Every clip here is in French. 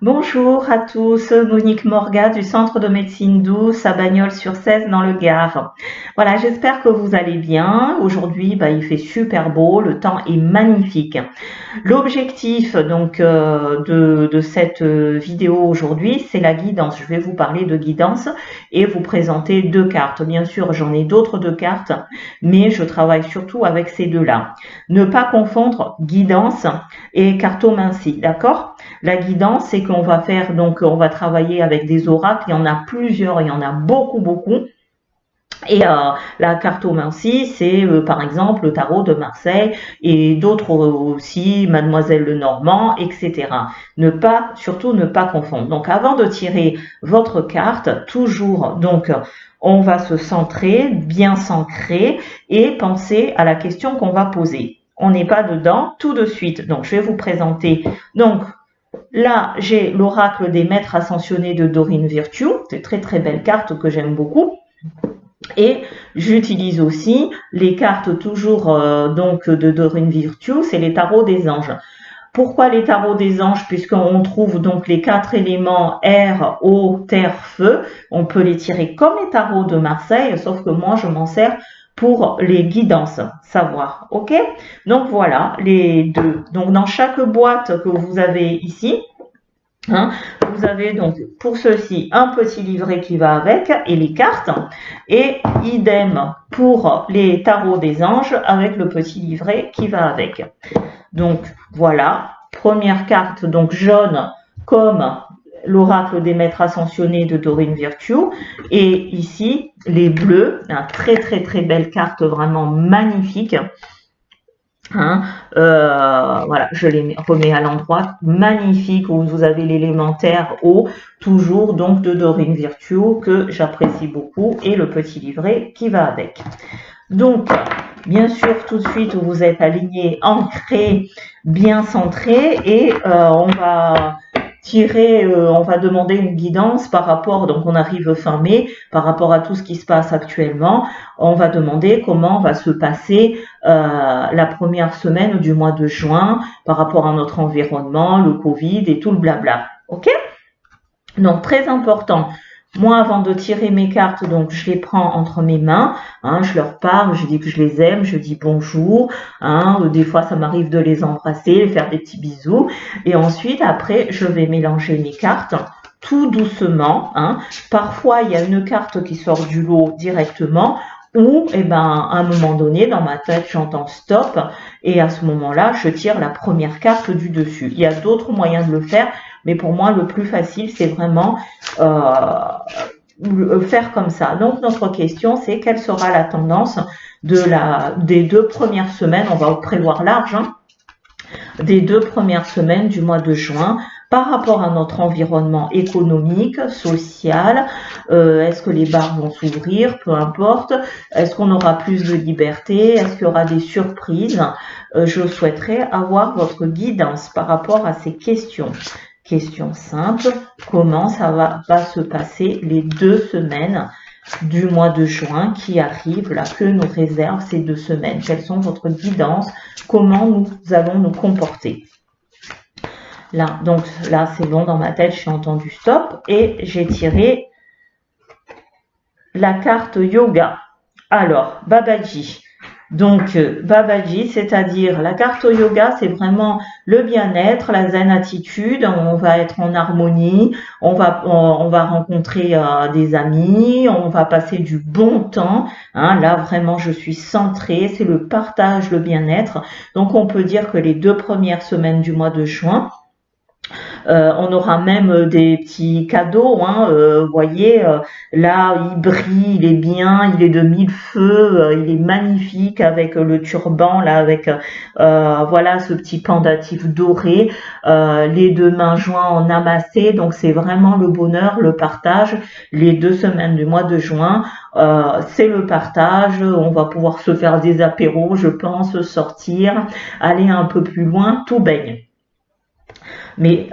Bonjour à tous, Monique Morga du Centre de médecine douce à Bagnols-sur-Cèze dans le Gard. Voilà, j'espère que vous allez bien. Aujourd'hui, il fait super beau, le temps est magnifique. L'objectif donc de cette vidéo aujourd'hui, c'est la guidance. Je vais vous parler de guidance et vous présenter deux cartes. Bien sûr, j'en ai d'autres deux cartes, mais je travaille surtout avec ces deux-là. Ne pas confondre guidance et cartomancie, d'accord? La guidance, c'est qu'on va faire, donc on va travailler avec des oracles. Il y en a plusieurs, il y en a beaucoup, beaucoup. Et la cartomancie, c'est par exemple le tarot de Marseille et d'autres aussi, Mademoiselle Lenormand, etc. Surtout ne pas confondre. Donc avant de tirer votre carte, toujours, donc on va se centrer, bien s'ancrer et penser à la question qu'on va poser. On n'est pas dedans tout de suite. Donc je vais vous présenter. Donc là, j'ai l'oracle des maîtres ascensionnés de Dorine Virtue. C'est une très très belle carte que j'aime beaucoup. Et j'utilise aussi les cartes toujours donc de Dorine Virtue, c'est les tarots des anges. Pourquoi les tarots des anges? Puisqu'on trouve donc les quatre éléments air, eau, terre, feu. On peut les tirer comme les tarots de Marseille, sauf que moi je m'en sers pour les guidances, savoir. Ok? Donc voilà les deux. Donc dans chaque boîte que vous avez ici, vous avez donc pour ceci un petit livret qui va avec et les cartes, et idem pour les tarots des anges avec le petit livret qui va avec. Donc voilà, première carte donc jaune comme l'oracle des maîtres ascensionnés de Dorine Virtue, et ici les bleus, très très très belle carte, vraiment magnifique. Voilà, je les remets à l'endroit, magnifique, où vous avez l'élémentaire eau, toujours donc de Dorine Virtue, que j'apprécie beaucoup, et le petit livret qui va avec. Donc, bien sûr, tout de suite, vous êtes aligné, ancré, bien centré, et on va tirer, on va demander une guidance par rapport, donc on arrive fin mai, par rapport à tout ce qui se passe actuellement. On va demander comment va se passer la première semaine du mois de juin par rapport à notre environnement, le Covid et tout le blabla. Ok? Donc très important. Moi, avant de tirer mes cartes, donc je les prends entre mes mains, je leur parle, je dis que je les aime, je dis bonjour, des fois ça m'arrive de les embrasser, faire des petits bisous, et ensuite après je vais mélanger mes cartes tout doucement. Parfois il y a une carte qui sort du lot directement, ou à un moment donné dans ma tête j'entends stop, et à ce moment-là je tire la première carte du dessus. Il y a d'autres moyens de le faire, mais pour moi, le plus facile, c'est vraiment faire comme ça. Donc, notre question, c'est quelle sera la tendance des 2 premières semaines, on va prévoir large, des 2 premières semaines du mois de juin, par rapport à notre environnement économique, social. Est-ce que les bars vont s'ouvrir? Peu importe. Est-ce qu'on aura plus de liberté? Est-ce qu'il y aura des surprises? Je souhaiterais avoir votre guidance par rapport à ces questions. Question simple, comment ça va se passer les 2 semaines du mois de juin qui arrivent, là, que nous réservent ces 2 semaines? Quelles sont votre guidance? Comment nous allons nous comporter? Là, donc là, c'est bon, dans ma tête, j'ai entendu stop, et j'ai tiré la carte yoga. Alors, Babaji. Donc, Babaji, c'est-à-dire la carte yoga, c'est vraiment le bien-être, la zen attitude, on va être en harmonie, on va rencontrer des amis, on va passer du bon temps. Là, vraiment, je suis centrée, c'est le partage, le bien-être. Donc, on peut dire que les 2 premières semaines du mois de juin, on aura même des petits cadeaux, vous voyez, là il brille, il est bien, il est de 1000 feux, il est magnifique avec le turban, là avec voilà ce petit pendatif doré, les 2 mains jointes en amassé, donc c'est vraiment le bonheur, le partage. Les 2 semaines du mois de juin, c'est le partage, on va pouvoir se faire des apéros, je pense, sortir, aller un peu plus loin, tout baigne. Mais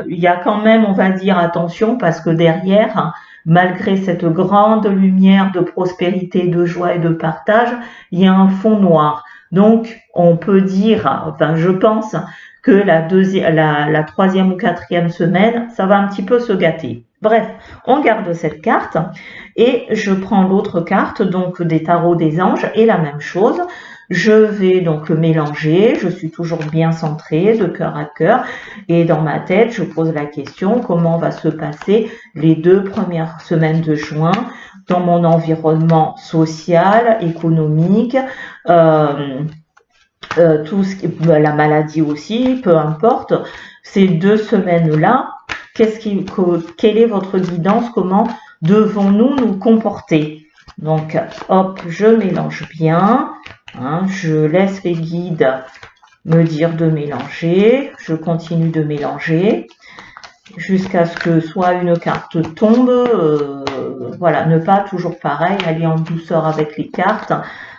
il y a quand même, on va dire, attention, parce que derrière, malgré cette grande lumière de prospérité, de joie et de partage, il y a un fond noir. Donc, on peut dire, enfin, je pense que la troisième ou quatrième semaine, ça va un petit peu se gâter. Bref, on garde cette carte et je prends l'autre carte, donc des tarots des anges, et la même chose. Je vais donc le mélanger, je suis toujours bien centrée de cœur à cœur et dans ma tête, je pose la question comment va se passer les 2 premières semaines de juin dans mon environnement social, économique, tout ce qui, la maladie aussi, peu importe. Ces 2 semaines-là, quelle est votre guidance? Comment devons-nous nous comporter? Donc, hop, je mélange bien. Hein, je laisse les guides me dire de mélanger. Je continue de mélanger jusqu'à ce que soit une carte tombe. Voilà, ne pas toujours pareil, aller en douceur avec les cartes.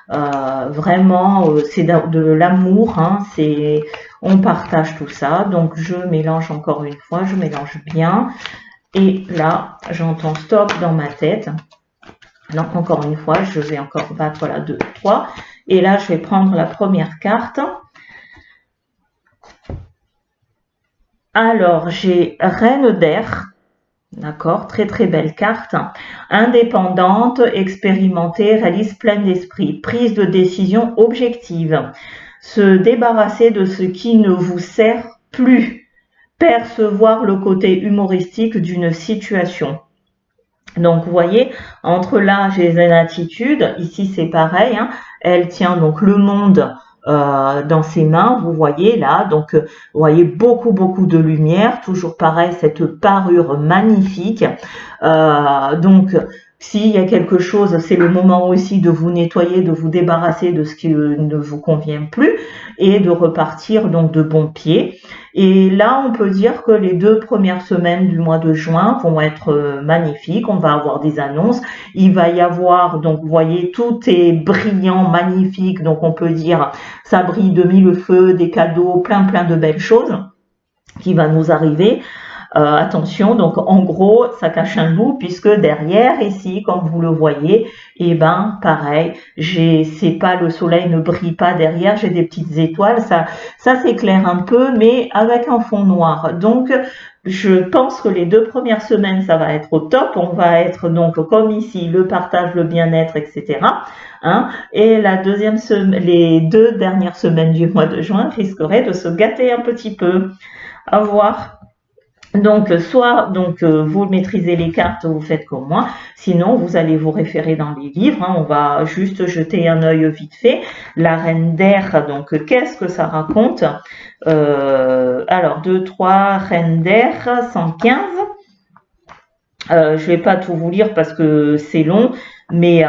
Vraiment, c'est de l'amour, hein, on partage tout ça. Donc, je mélange encore une fois, je mélange bien. Et là, j'entends stop dans ma tête. Donc, encore une fois, je vais encore battre la 2, 3. Et là, je vais prendre la première carte. Alors, j'ai Reine d'air. D'accord, très très belle carte. Indépendante, expérimentée, réaliste, pleine d'esprit. Prise de décision objective. Se débarrasser de ce qui ne vous sert plus. Percevoir le côté humoristique d'une situation. Donc, vous voyez, entre là, j'ai une attitude. Ici, c'est pareil. Hein, elle tient donc le monde dans ses mains. Vous voyez là. Donc, vous voyez beaucoup de lumière. Toujours pareil, cette parure magnifique. Donc, s'il y a quelque chose, c'est le moment aussi de vous nettoyer, de vous débarrasser de ce qui ne vous convient plus et de repartir donc de bon pied. Et là, on peut dire que les 2 premières semaines du mois de juin vont être magnifiques. On va avoir des annonces. Il va y avoir, donc vous voyez, tout est brillant, magnifique. Donc on peut dire, ça brille de mille feux, des cadeaux, plein de belles choses qui va nous arriver. Attention, donc en gros, ça cache un loup puisque derrière, ici, comme vous le voyez, et ben pareil, c'est pas le soleil ne brille pas derrière, j'ai des petites étoiles, ça s'éclaire un peu, mais avec un fond noir. Donc, je pense que les 2 premières semaines, ça va être au top. On va être donc comme ici, le partage, le bien-être, etc. Hein, et les 2 dernières semaines du mois de juin risqueraient de se gâter un petit peu. À voir. Donc, soit vous maîtrisez les cartes, vous faites comme moi, sinon vous allez vous référer dans les livres. Hein, on va juste jeter un œil vite fait. La Reine d'air, donc qu'est-ce que ça raconte? Alors, 2, 3, Reine d'air, 115. Je vais pas tout vous lire parce que c'est long, mais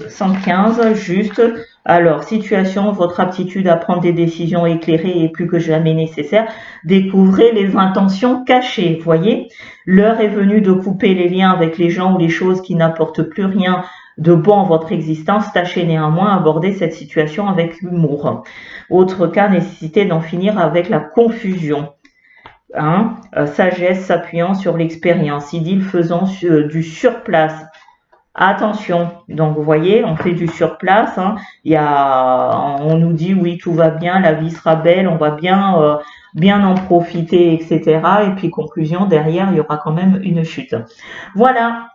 115, juste. Alors, situation, votre aptitude à prendre des décisions éclairées est plus que jamais nécessaire. Découvrez les intentions cachées, voyez. L'heure est venue de couper les liens avec les gens ou les choses qui n'apportent plus rien de bon à votre existence. Tâchez néanmoins d'aborder cette situation avec humour. Autre cas, nécessité d'en finir avec la confusion. Hein, sagesse s'appuyant sur l'expérience. Idylle faisant du surplace. Attention, donc vous voyez, on fait du surplace. Hein. On nous dit oui, tout va bien, la vie sera belle, on va bien en profiter, etc. Et puis conclusion, derrière, il y aura quand même une chute. Voilà.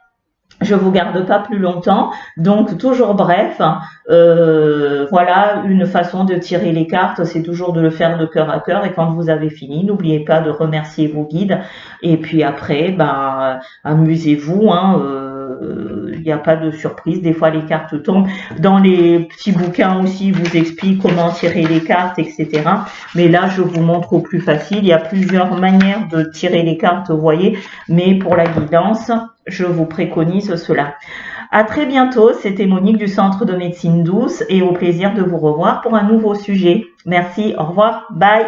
Je vous garde pas plus longtemps, donc toujours bref, voilà une façon de tirer les cartes, c'est toujours de le faire de cœur à cœur et quand vous avez fini, n'oubliez pas de remercier vos guides et puis après, amusez-vous, hein, il n'y a pas de surprise, des fois les cartes tombent, dans les petits bouquins aussi, vous explique comment tirer les cartes, etc. Mais là, je vous montre au plus facile, il y a plusieurs manières de tirer les cartes, vous voyez, mais pour la guidance, je vous préconise cela. À très bientôt, c'était Monique du Centre de Médecine Douce et au plaisir de vous revoir pour un nouveau sujet. Merci, au revoir, bye.